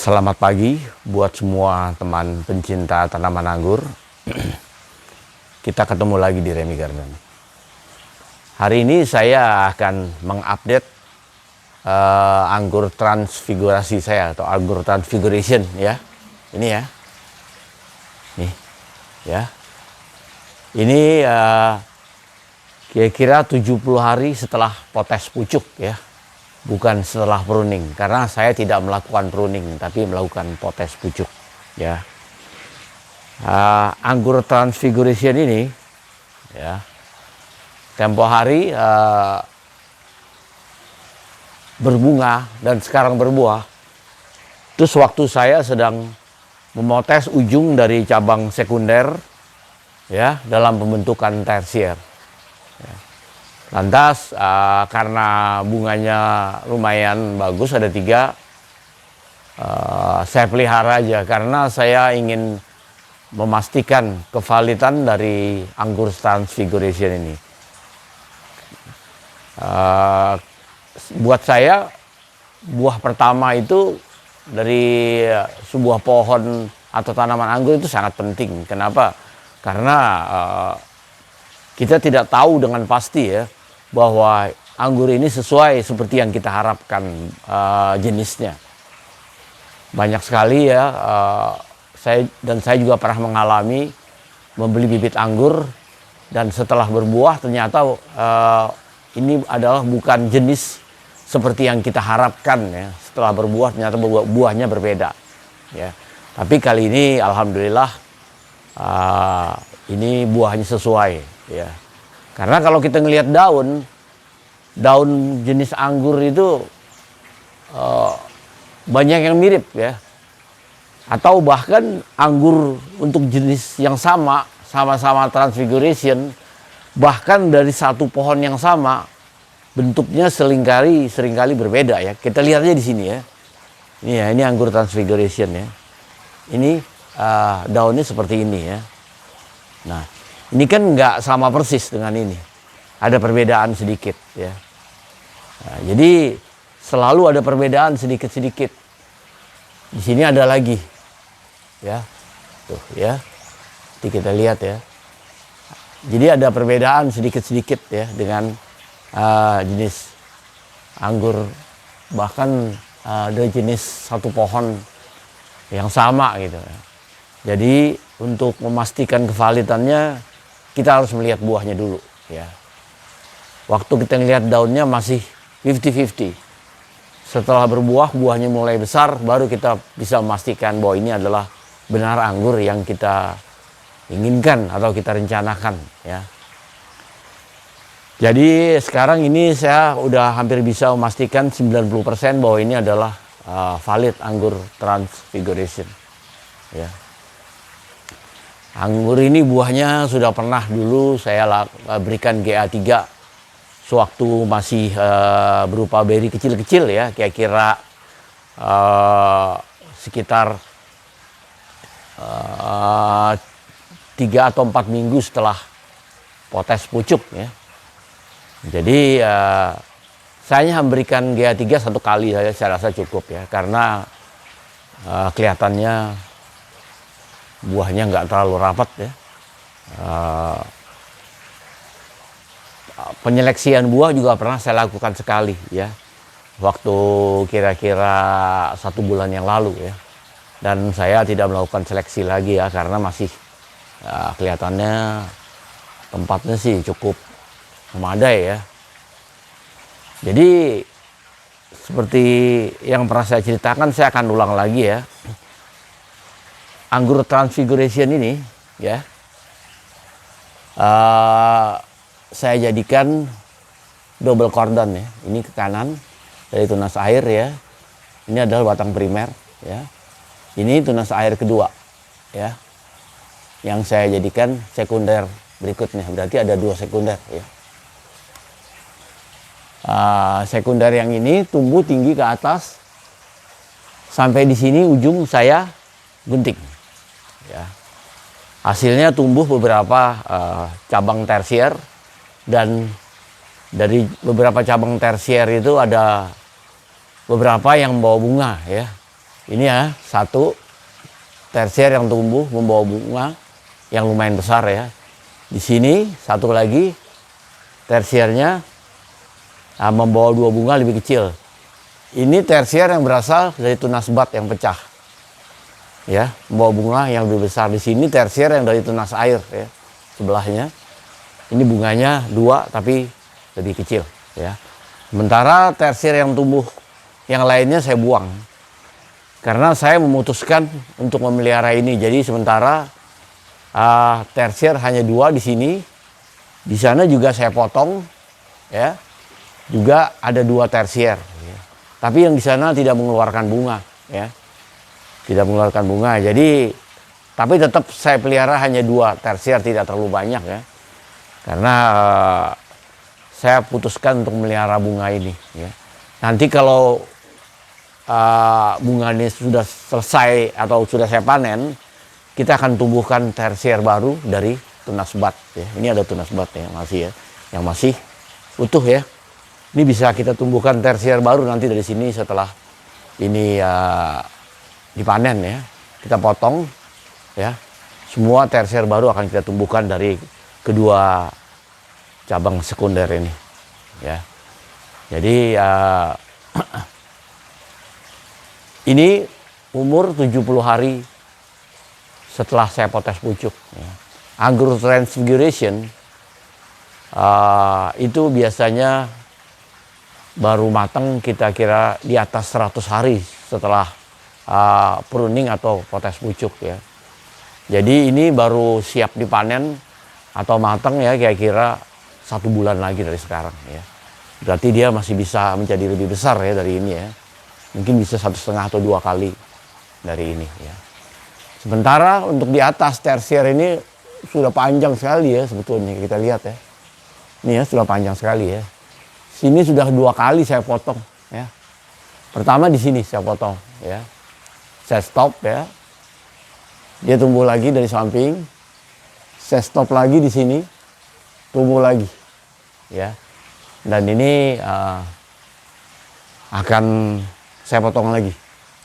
Selamat pagi buat semua teman pencinta tanaman anggur. Kita ketemu lagi di Remy Garden. Hari ini saya akan mengupdate anggur transfigurasi saya atau anggur transfiguration ya. Ini ya. Nih ya. Ini kira-kira 70 hari setelah potes pucuk ya. Bukan setelah pruning, karena saya tidak melakukan pruning, tapi melakukan potes pucuk. Ya, anggur transfiguration ini, ya, tempo hari berbunga dan sekarang berbuah. Terus waktu saya sedang memotes ujung dari cabang sekunder, ya, dalam pembentukan tersier. Ya. Lantas karena bunganya lumayan bagus, ada 3, saya pelihara aja karena saya ingin memastikan kevalitan dari anggur transfiguration ini. Buat saya buah pertama itu dari sebuah pohon atau tanaman anggur itu sangat penting. Kenapa? Karena kita tidak tahu dengan pasti ya bahwa anggur ini sesuai seperti yang kita harapkan jenisnya. Banyak sekali ya, saya juga pernah mengalami membeli bibit anggur dan setelah berbuah ternyata ini adalah bukan jenis seperti yang kita harapkan ya. Setelah berbuah ternyata buahnya berbeda ya. Tapi kali ini alhamdulillah ini buahnya sesuai ya. Karena kalau kita ngelihat daun jenis anggur itu banyak yang mirip ya. Atau bahkan anggur untuk jenis yang sama-sama transfiguration, bahkan dari satu pohon yang sama, bentuknya seringkali berbeda ya. Kita lihatnya di sini ya. Ini ya, ini anggur transfiguration ya. Ini daunnya seperti ini ya. Nah, ini kan nggak sama persis dengan ini. Ada perbedaan sedikit ya. Nah, jadi selalu ada perbedaan sedikit-sedikit. Di sini ada lagi. Ya. Tuh ya. Nanti kita lihat ya. Jadi ada perbedaan sedikit-sedikit ya dengan jenis anggur, bahkan ada jenis satu pohon yang sama gitu. Jadi untuk memastikan kevalitannya kita harus melihat buahnya dulu ya. Waktu kita lihat daunnya masih 50-50. Setelah berbuah, buahnya mulai besar, baru kita bisa memastikan bahwa ini adalah benar anggur yang kita inginkan atau kita rencanakan ya. Jadi sekarang ini saya udah hampir bisa memastikan 90% bahwa ini adalah valid anggur transfiguration ya. Anggur ini buahnya sudah pernah dulu saya berikan GA3 sewaktu masih berupa beri kecil-kecil ya, kira-kira sekitar 3 atau 4 minggu setelah potes pucuk ya. Jadi saya hanya memberikan GA3 1 kali saja, saya rasa cukup ya, karena kelihatannya buahnya nggak terlalu rapat ya. Penyeleksian buah juga pernah saya lakukan sekali ya, waktu kira-kira 1 bulan yang lalu ya. Dan saya tidak melakukan seleksi lagi ya, karena masih kelihatannya tempatnya sih cukup memadai ya. Jadi seperti yang pernah saya ceritakan, saya akan ulang lagi ya. Anggur transfiguration ini ya, saya jadikan double cordon ya. Ini ke kanan dari tunas air ya. Ini adalah batang primer ya. Ini tunas air kedua ya, yang saya jadikan sekunder berikutnya. Berarti ada 2 sekunder ya. Sekunder yang ini tumbuh tinggi ke atas sampai di sini ujung saya gunting ya. Hasilnya tumbuh beberapa cabang tersier, dan dari beberapa cabang tersier itu ada beberapa yang membawa bunga ya. Ini ya, satu tersier yang tumbuh membawa bunga yang lumayan besar ya. Di sini satu lagi tersiernya membawa 2 bunga lebih kecil. Ini tersier yang berasal dari tunas bat yang pecah. Ya, membawa bunga yang lebih besar. Di sini tersier yang dari tunas air ya, sebelahnya. Ini bunganya 2 tapi lebih kecil ya. Sementara tersier yang tumbuh yang lainnya saya buang. Karena saya memutuskan untuk memelihara ini. Jadi sementara tersier hanya 2 di sini. Di sana juga saya potong ya. Juga ada 2 tersier ya. Tapi yang di sana tidak mengeluarkan bunga ya. Tidak mengeluarkan bunga. Jadi tapi tetap saya pelihara hanya 2 tersier, tidak terlalu banyak ya. Karena saya putuskan untuk melihara bunga ini ya. Nanti kalau bunga ini sudah selesai atau sudah saya panen, kita akan tumbuhkan tersier baru dari tunas bat ya. Ini ada tunas bat ya, yang masih utuh ya. Ini bisa kita tumbuhkan tersier baru nanti dari sini setelah ini dipanen ya. Kita potong ya. Semua tersier baru akan kita tumbuhkan dari kedua cabang sekunder ini ya. Jadi ini umur 70 hari setelah saya potes pucuk ya. Anggur Transfiguration itu biasanya baru matang kira-kira di atas 100 hari setelah pruning atau potes pucuk ya. Jadi ini baru siap dipanen atau matang ya kira-kira 1 bulan lagi dari sekarang ya. Berarti dia masih bisa menjadi lebih besar ya dari ini ya. Mungkin bisa 1,5 atau 2 kali dari ini ya. Sementara untuk di atas tersier ini sudah panjang sekali ya sebetulnya, kita lihat ya. Ini ya sudah panjang sekali ya. Sini sudah 2 kali saya potong ya. Pertama di sini saya potong ya. Saya stop ya. Dia tumbuh lagi dari samping. Saya stop lagi di sini. Tumbuh lagi ya. Dan ini akan saya potong lagi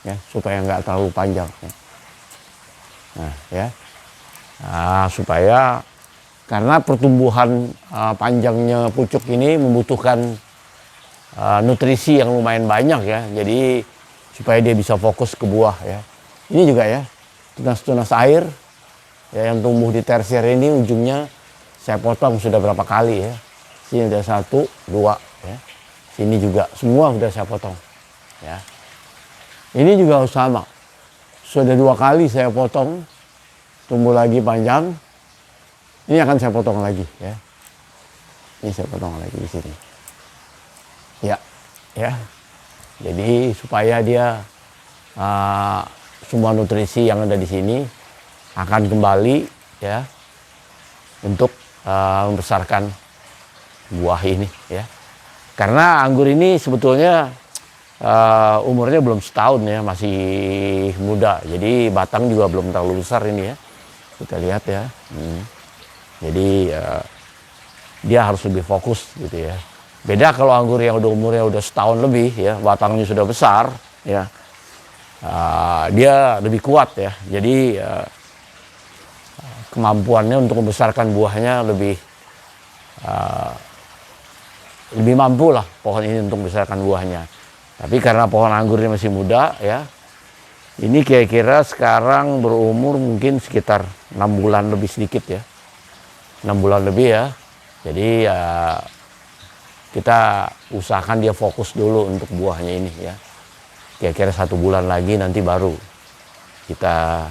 ya supaya nggak terlalu panjang ya. Nah ya, supaya karena pertumbuhan panjangnya pucuk ini membutuhkan nutrisi yang lumayan banyak ya. Jadi supaya dia bisa fokus ke buah ya. Ini juga ya tunas-tunas air ya, yang tumbuh di tersier ini ujungnya saya potong sudah berapa kali ya. Sini ada 1, 2 ya. Sini juga semua sudah saya potong ya. Ini juga sama. Sudah 2 kali saya potong, tumbuh lagi panjang. Ini akan saya potong lagi ya. Ini saya potong lagi di sini. Ya, ya. Jadi supaya dia semua nutrisi yang ada di sini akan kembali ya untuk membesarkan buah ini ya. Karena anggur ini sebetulnya umurnya belum setahun ya, masih muda. Jadi batang juga belum terlalu besar ini ya. Kita lihat ya. Jadi dia harus lebih fokus gitu ya. Beda kalau anggur yang udah umurnya udah setahun lebih ya, batangnya sudah besar ya. Dia lebih kuat ya. Jadi kemampuannya untuk membesarkan buahnya lebih mampu lah pohon ini untuk membesarkan buahnya. Tapi karena pohon anggur ini masih muda ya, ini kira-kira sekarang berumur mungkin sekitar 6 bulan lebih sedikit ya. 6 bulan lebih ya. Jadi kita usahakan dia fokus dulu untuk buahnya ini ya. Kira-kira 1 bulan lagi nanti baru kita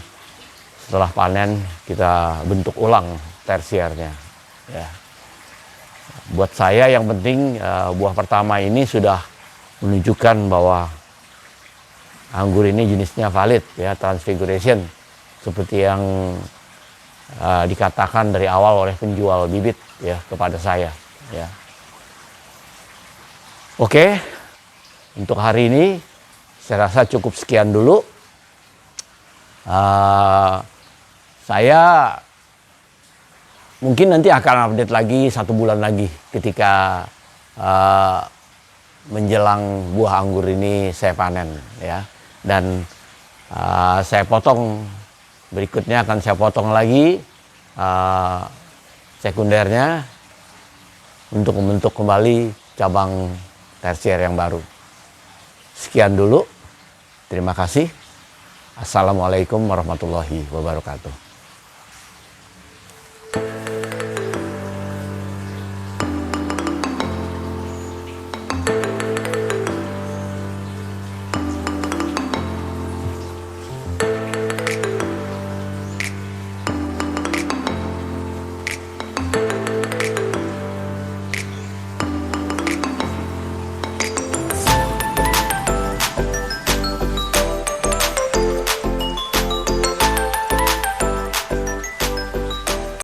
setelah panen kita bentuk ulang tersiernya ya. Buat saya yang penting buah pertama ini sudah menunjukkan bahwa anggur ini jenisnya valid ya, Transfiguration seperti yang dikatakan dari awal oleh penjual bibit ya kepada saya ya. Oke, untuk hari ini saya rasa cukup sekian dulu. Saya mungkin nanti akan update lagi 1 bulan lagi ketika menjelang buah anggur ini saya panen ya. Dan Saya potong, berikutnya akan saya potong lagi sekundernya untuk membentuk kembali cabang tersier yang baru. Sekian dulu, terima kasih. Assalamualaikum warahmatullahi wabarakatuh.